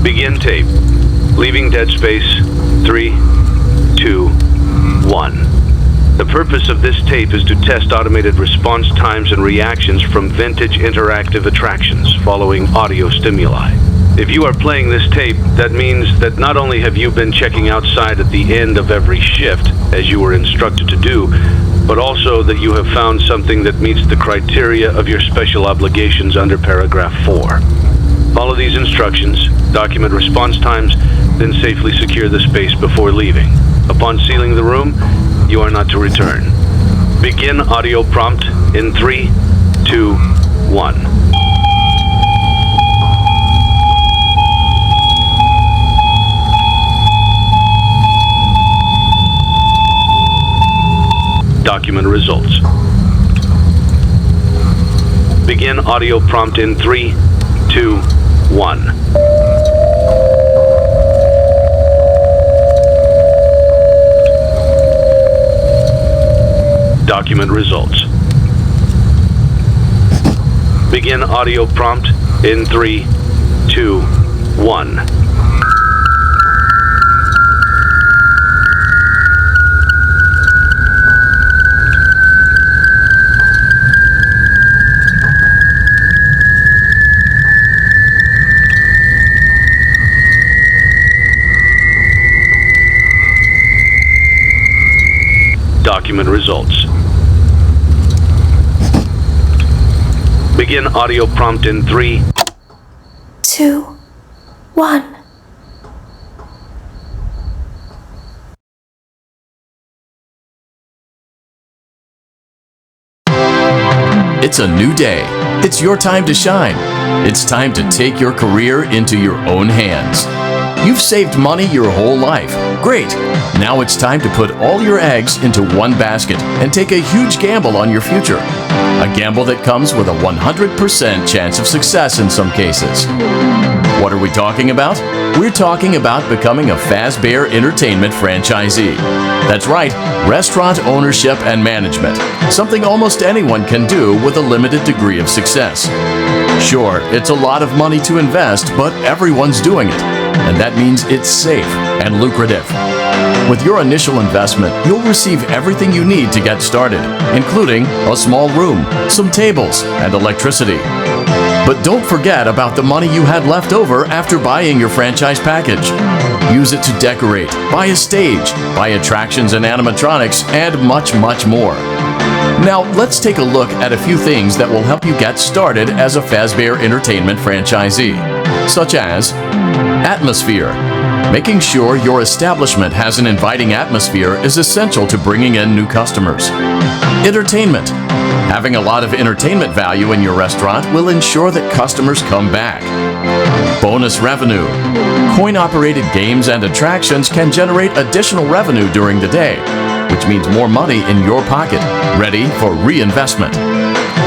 Begin tape. Leaving dead space. 3, 2, 1. The purpose of this tape is to test automated response times and reactions from vintage interactive attractions following audio stimuli. If you are playing this tape, that means that not only have you been checking outside at the end of every shift, as you were instructed to do, but also that you have found something that meets the criteria of your special obligations under paragraph 4. Follow these instructions, document response times, then safely secure the space before leaving. Upon sealing the room, you are not to return. Begin audio prompt in 3, 2, 1. Document results. Begin audio prompt in 3, 2, 1. Document results. Begin audio prompt in 3, 2, 1. Document results. Begin audio prompt in 3, 2, 1. It's a new day. It's your time to shine. It's time to take your career into your own hands. You've saved money your whole life. Great. Now it's time to put all your eggs into one basket and take a huge gamble on your future. A gamble that comes with a 100% chance of success in some cases. What are we talking about? We're talking about becoming a Fazbear Entertainment franchisee. That's right, restaurant ownership and management. Something almost anyone can do with a limited degree of success. Sure, it's a lot of money to invest, but everyone's doing it. And that means it's safe and lucrative. With your initial investment, you'll receive everything you need to get started, including a small room, some tables, and electricity. But don't forget about the money you had left over after buying your franchise package. Use it to decorate, buy a stage, buy attractions and animatronics, and much, much more. Now, let's take a look at a few things that will help you get started as a Fazbear Entertainment franchisee, such as atmosphere. Making sure your establishment has an inviting atmosphere is essential to bringing in new customers. Entertainment. Having a lot of entertainment value in your restaurant will ensure that customers come back. Bonus revenue. Coin-operated games and attractions can generate additional revenue during the day, which means more money in your pocket, ready for reinvestment.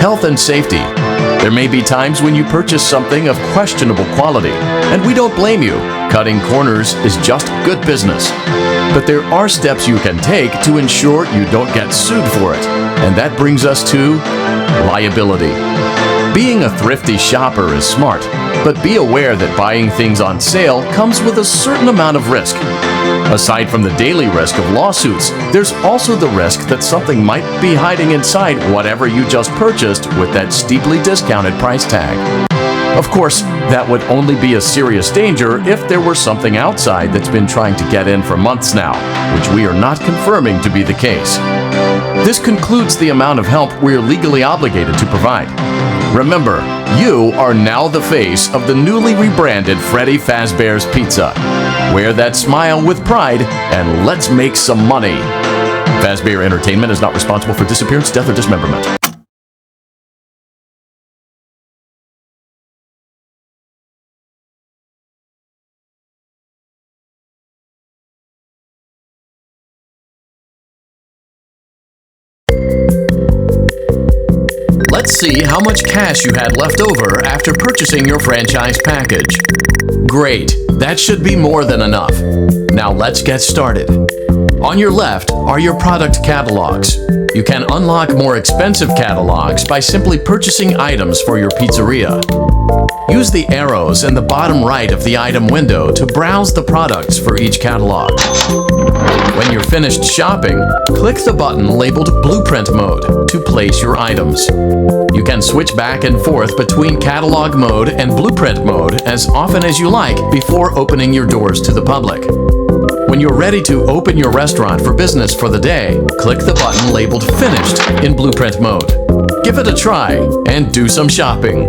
Health and safety. There may be times when you purchase something of questionable quality, and we don't blame you. Cutting corners is just good business. But there are steps you can take to ensure you don't get sued for it, and that brings us to liability. Being a thrifty shopper is smart, but be aware that buying things on sale comes with a certain amount of risk. Aside from the daily risk of lawsuits, there's also the risk that something might be hiding inside whatever you just purchased with that steeply discounted price tag. Of course, that would only be a serious danger if there were something outside that's been trying to get in for months now, which we are not confirming to be the case. This concludes the amount of help we're legally obligated to provide. Remember, you are now the face of the newly rebranded Freddy Fazbear's Pizza. Wear that smile with pride, and let's make some money. Fazbear Entertainment is not responsible for disappearance, death, or dismemberment. Let's let's see how much cash you had left over after purchasing your franchise package. Great, that should be more than enough. Now let's get started. On your left are your product catalogs. You can unlock more expensive catalogs by simply purchasing items for your pizzeria. Use the arrows in the bottom right of the item window to browse the products for each catalog. When you're finished shopping, click the button labeled Blueprint Mode to place your items. You can switch back and forth between Catalog Mode and Blueprint Mode as often as you like before opening your doors to the public. When you're ready to open your restaurant for business for the day, click the button labeled Finished in Blueprint Mode. Give it a try and do some shopping.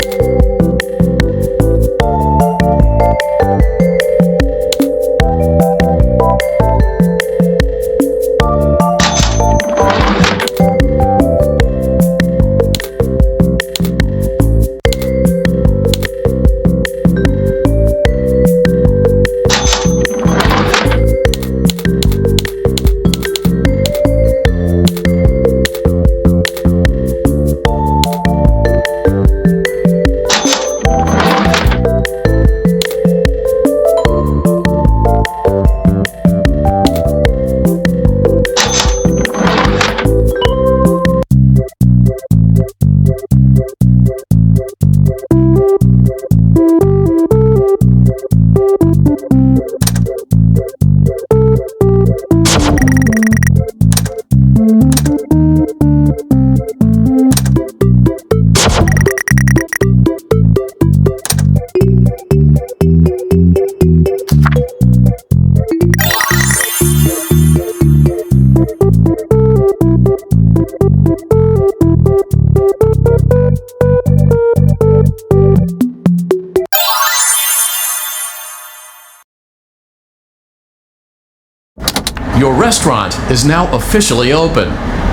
Your restaurant is now officially open.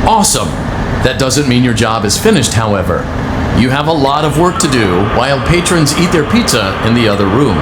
Awesome! That doesn't mean your job is finished, however. You have a lot of work to do while patrons eat their pizza in the other room.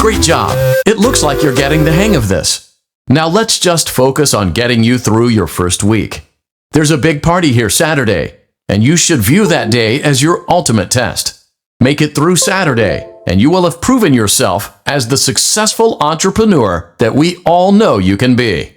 Great job! It looks like you're getting the hang of this. Now let's just focus on getting you through your first week. There's a big party here Saturday, and you should view that day as your ultimate test. Make it through Saturday, and you will have proven yourself as the successful entrepreneur that we all know you can be.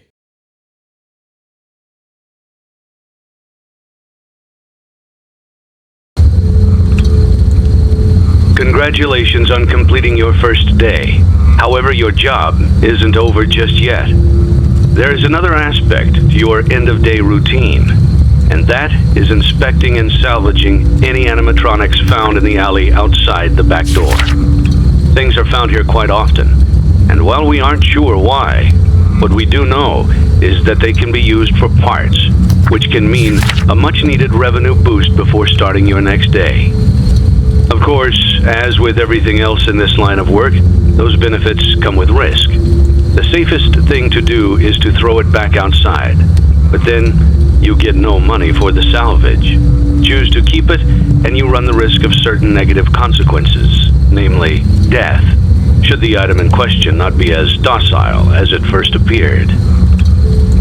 Congratulations on completing your first day. However, your job isn't over just yet. There is another aspect to your end-of-day routine, and that is inspecting and salvaging any animatronics found in the alley outside the back door. Things are found here quite often, and while we aren't sure why, what we do know is that they can be used for parts, which can mean a much-needed revenue boost before starting your next day. Of course, as with everything else in this line of work, those benefits come with risk. The safest thing to do is to throw it back outside, but then you get no money for the salvage. Choose to keep it, and you run the risk of certain negative consequences, namely death, should the item in question not be as docile as it first appeared.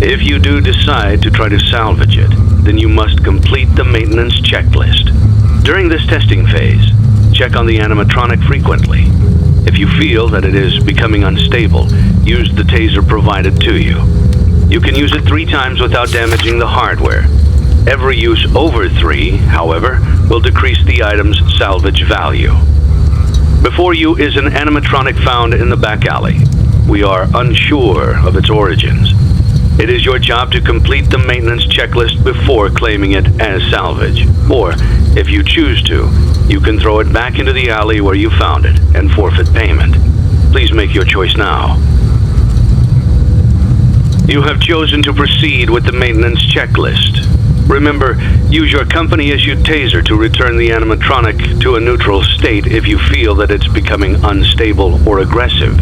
If you do decide to try to salvage it, then you must complete the maintenance checklist. During this testing phase, check on the animatronic frequently. If you feel that it is becoming unstable, use the taser provided to you. You can use it 3 times without damaging the hardware. Every use over 3, however, will decrease the item's salvage value. Before you is an animatronic found in the back alley. We are unsure of its origins. It is your job to complete the maintenance checklist before claiming it as salvage. Or, if you choose to, you can throw it back into the alley where you found it and forfeit payment. Please make your choice now. You have chosen to proceed with the maintenance checklist. Remember, use your company-issued taser to return the animatronic to a neutral state if you feel that it's becoming unstable or aggressive.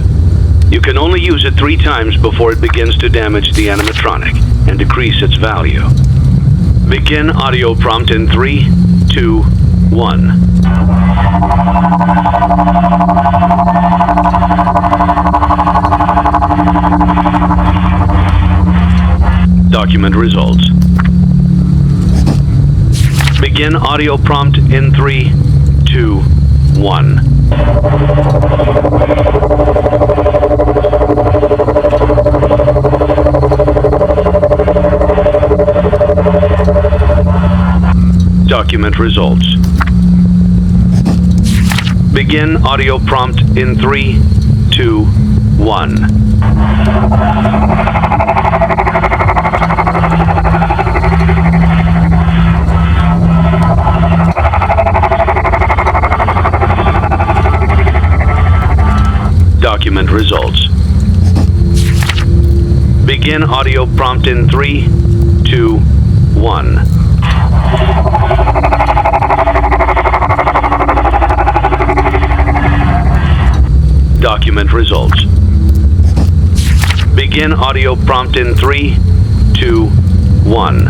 You can only use it 3 times before it begins to damage the animatronic and decrease its value. Begin audio prompt in 3, 2, 1. Document results. Begin audio prompt in 3, 2, 1. Document results. Begin audio prompt in 3, 2, 1. Document results. Begin audio prompt in 3, 2, 1. Document results. Begin audio prompt in 3, 2, 1.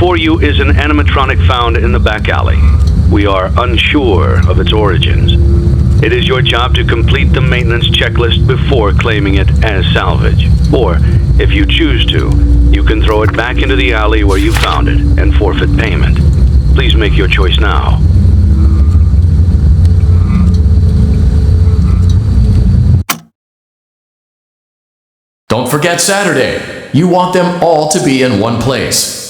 Before you is an animatronic found in the back alley. We are unsure of its origins. It is your job to complete the maintenance checklist before claiming it as salvage. Or, if you choose to, you can throw it back into the alley where you found it and forfeit payment. Please make your choice now. Don't forget Saturday. You want them all to be in one place.